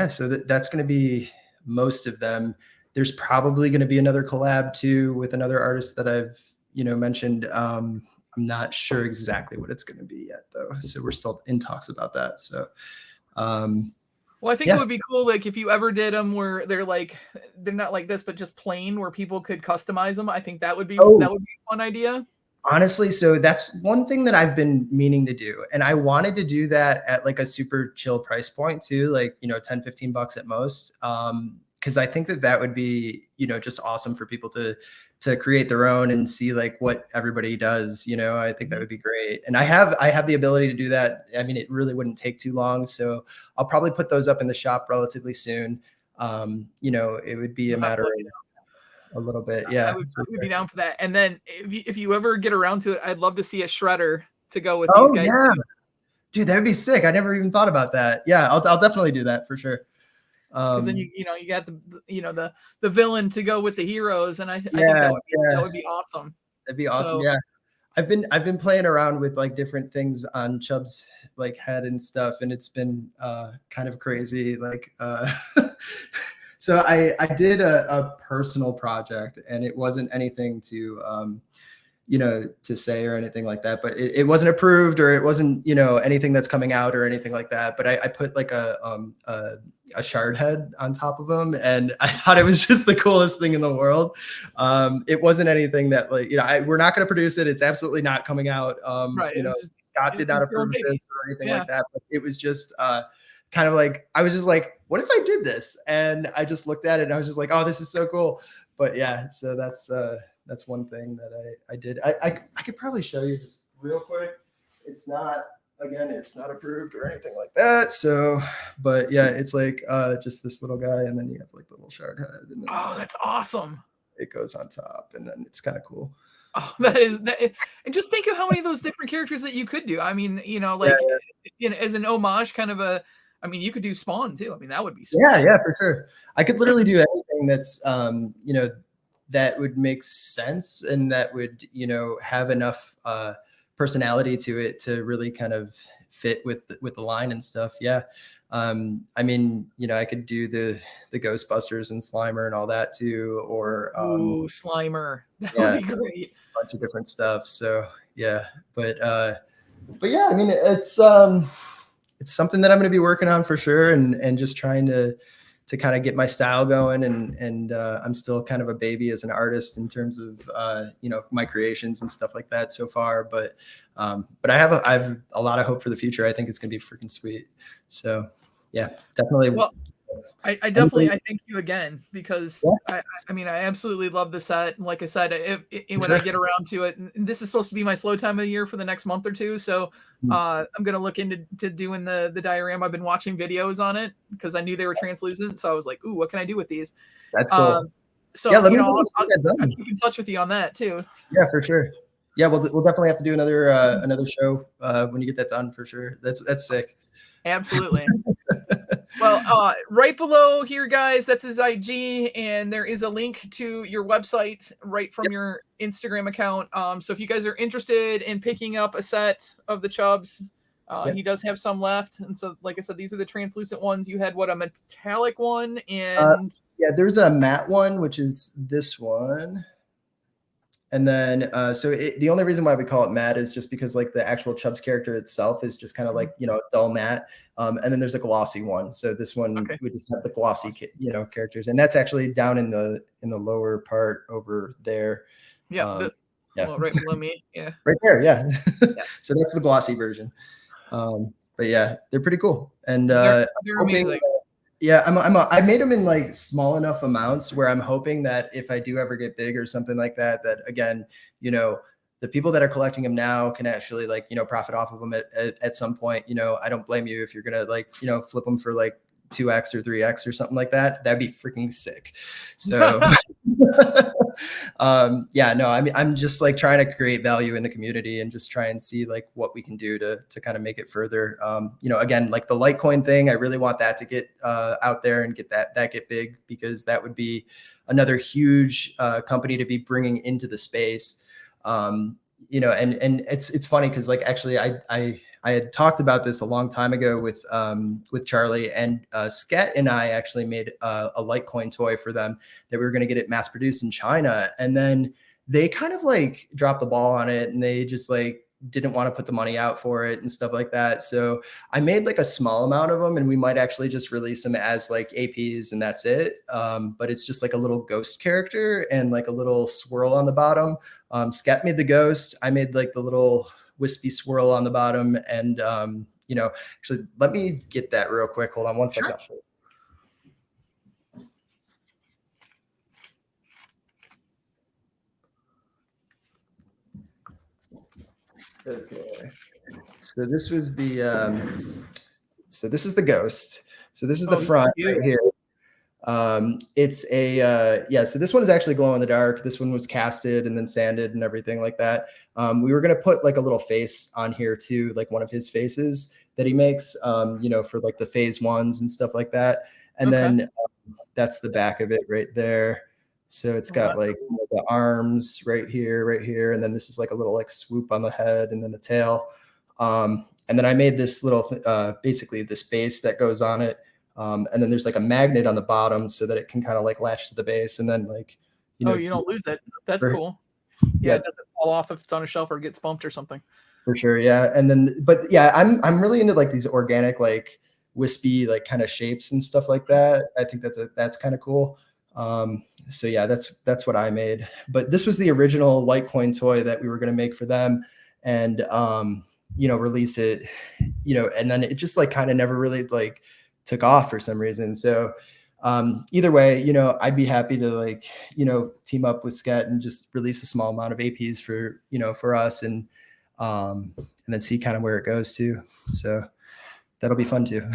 so that's going to be most of them. There's probably going to be another collab too with another artist that I've, mentioned. I'm not sure exactly what it's going to be yet though. So we're still in talks about that. So, well, I think it would be cool, like if you ever did them where they're not like this, but just plain, where people could customize them. I think that would be a fun idea. Honestly, so that's one thing that I've been meaning to do. And I wanted to do that at like a super chill price point too, like, 10, 15 bucks at most. Cause I think that would be, just awesome for people to create their own and see like what everybody does. I think that would be great. And I have the ability to do that. I mean, it really wouldn't take too long. So I'll probably put those up in the shop relatively soon. It would be a matter of a little bit. Yeah, I would be down for that. And then if you ever get around to it, I'd love to see a shredder to go with these guys. Yeah. Dude, that would be sick. I never even thought about that. Yeah, I'll definitely do that for sure. Because then you got the villain to go with the heroes, and I think that would be awesome. That'd be awesome. So, yeah, I've been playing around with like different things on Chubb's like head and stuff, and it's been kind of crazy. Like so I did a personal project, and it wasn't anything to to say or anything like that, but it wasn't approved, or it wasn't, anything that's coming out or anything like that. But I put like a shard head on top of them, and I thought it was just the coolest thing in the world. It wasn't anything that like, we're not going to produce it. It's absolutely not coming out. Right. Scott did not approve this or anything like that, but it was just kind of like, I was just like, what if I did this? And I just looked at it and I was just like, oh, this is so cool. But yeah, so that's one thing that I did. I could probably show you just real quick. It's not approved or anything like that. So, but yeah, it's like just this little guy, and then you have like the little shard head. And then, that's awesome. It goes on top, and then it's kind of cool. Oh, and just think of how many of those different characters that you could do. I mean, as an homage, kind of you could do Spawn too. I mean, that would be sweet. Yeah, for sure. I could literally do anything that's that would make sense, and that would, have enough personality to it to really kind of fit with the line and stuff. Yeah. I could do the Ghostbusters and Slimer and all that too, or Slimer. That would be great. A bunch of different stuff. So yeah, but yeah, I mean, it's something that I'm going to be working on for sure, and just trying to kind of get my style going, and I'm still kind of a baby as an artist in terms of my creations and stuff like that so far, but I have a lot of hope for the future. I think it's gonna be freaking sweet. So yeah, definitely. Well, I thank you again, because I absolutely love the set, and like I said, when I get around to it, and this is supposed to be my slow time of the year for the next month or two, so I'm gonna look into doing the diorama. I've been watching videos on it because I knew they were translucent, so I was like, ooh, what can I do with these? That's cool. So yeah, I'll keep in touch with you on that too. Yeah, for sure. Yeah, we'll definitely have to do another show when you get that done, for sure. That's sick. Absolutely. Well, right below here, guys, that's his IG, and there is a link to your website right from Yep. your Instagram account. So if you guys are interested in picking up a set of the Chubs, Yep. he does have some left. And so, like I said, these are the translucent ones. You had what, a metallic one, Uh, and yeah, there's a matte one, which is this one. And then, the only reason why we call it matte is just because like the actual Chubbs character itself is just kind of like, dull matte. And then there's a glossy one. So this one, okay, we just have the glossy, characters. And that's actually down in the lower part over there. yeah, Yeah, well, right below me, yeah, right there. Yeah. yeah, So that's the glossy version. But yeah, they're pretty cool. And they're hoping, amazing. yeah, I made them in like small enough amounts where I'm hoping that if I do ever get big or something like that, that again, the people that are collecting them now can actually like, profit off of them at some point. I don't blame you if you're going to like, flip them for like 2x or 3x or something like that. That'd be freaking sick. So yeah, no, I mean, I'm just like trying to create value in the community and just try and see like what we can do to kind of make it further. Again, like the Litecoin thing, I really want that to get out there and get that get big, because that would be another huge company to be bringing into the space. And it's funny because like actually I had talked about this a long time ago with Charlie, and Sket and I actually made a Litecoin toy for them that we were going to get it mass produced in China. And then they kind of like dropped the ball on it, and they just like didn't want to put the money out for it and stuff like that. So I made like a small amount of them, and we might actually just release them as like APs and that's it. But it's just like a little ghost character and like a little swirl on the bottom. Sket made the ghost. I made like the little wispy swirl on the bottom. And, actually let me get that real quick. Hold on one second. Sure. Okay. So this was this is the ghost. So this is the front right here. It's a so this one is actually glow in the dark. This one was casted and then sanded and everything like that. We were gonna put like a little face on here too, like one of his faces that he makes, for like the phase ones and stuff like that. And then that's the back of it right there. So it's got like the arms right here, and then this is like a little like swoop on the head and then the tail. And then I made this little basically this base that goes on it. And then there's like a magnet on the bottom so that it can kind of like latch to the base, and then like, you don't lose it. That's cool. Yeah, it doesn't fall off if it's on a shelf or gets bumped or something. For sure, yeah. And then, but yeah, I'm really into like these organic, like wispy, like kind of shapes and stuff like that. I think that's kind of cool. So yeah, that's what I made. But this was the original Litecoin toy that we were going to make for them, and release it, and then it just like kind of never really like took off for some reason. So either way, I'd be happy to like, team up with Sket and just release a small amount of APs for, for us, and then see kind of where it goes too. So that'll be fun too.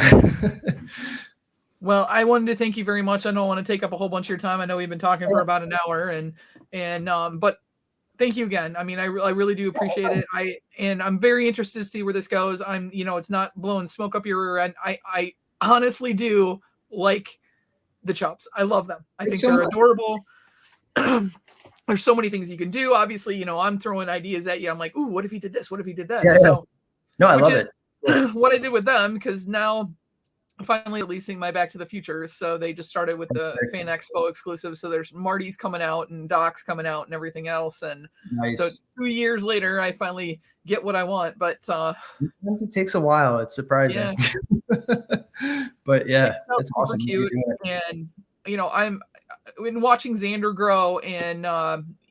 Well, I wanted to thank you very much. I don't want to take up a whole bunch of your time. I know we've been talking for about an hour, but thank you again. I mean, I really do appreciate it. I'm very interested to see where this goes. It's not blowing smoke up your rear end. I honestly do like the Chubs. I love them. I think they're adorable. There's so many things you can do. Obviously, I'm throwing ideas at you. I'm like, ooh, what if he did this? What if he did that? Yeah. So, no, I love it. What I did with them, because now I'm finally releasing my Back to the Future. So they just started with the Fan Expo exclusive. So there's Marty's coming out and Doc's coming out and everything else. And so 2 years later, I finally get what I want. But sometimes it takes a while. It's surprising. Yeah. But yeah, it's awesome. Cute. And I'm in watching Xander grow and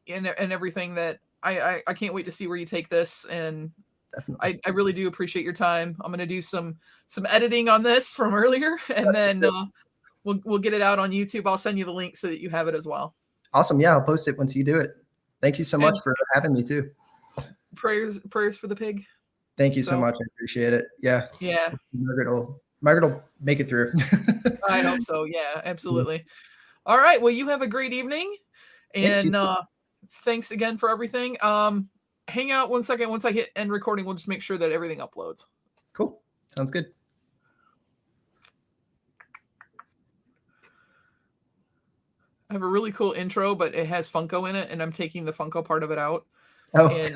everything, that I can't wait to see where you take this. And I really do appreciate your time. I'm going to do some editing on this from earlier, and then we'll get it out on YouTube. I'll send you the link so that you have it as well. Awesome. Yeah, I'll post it once you do it. Thank you so much for having me too. Prayers for the pig. Thank you so much. I appreciate it. Yeah. Yeah. Margaret will make it through. I hope so. Yeah, absolutely. All right. Well, you have a great evening, and thanks again for everything. Hang out 1 second. Once I hit end recording, we'll just make sure that everything uploads. Cool. Sounds good. I have a really cool intro, but it has Funko in it, and I'm taking the Funko part of it out. Oh, And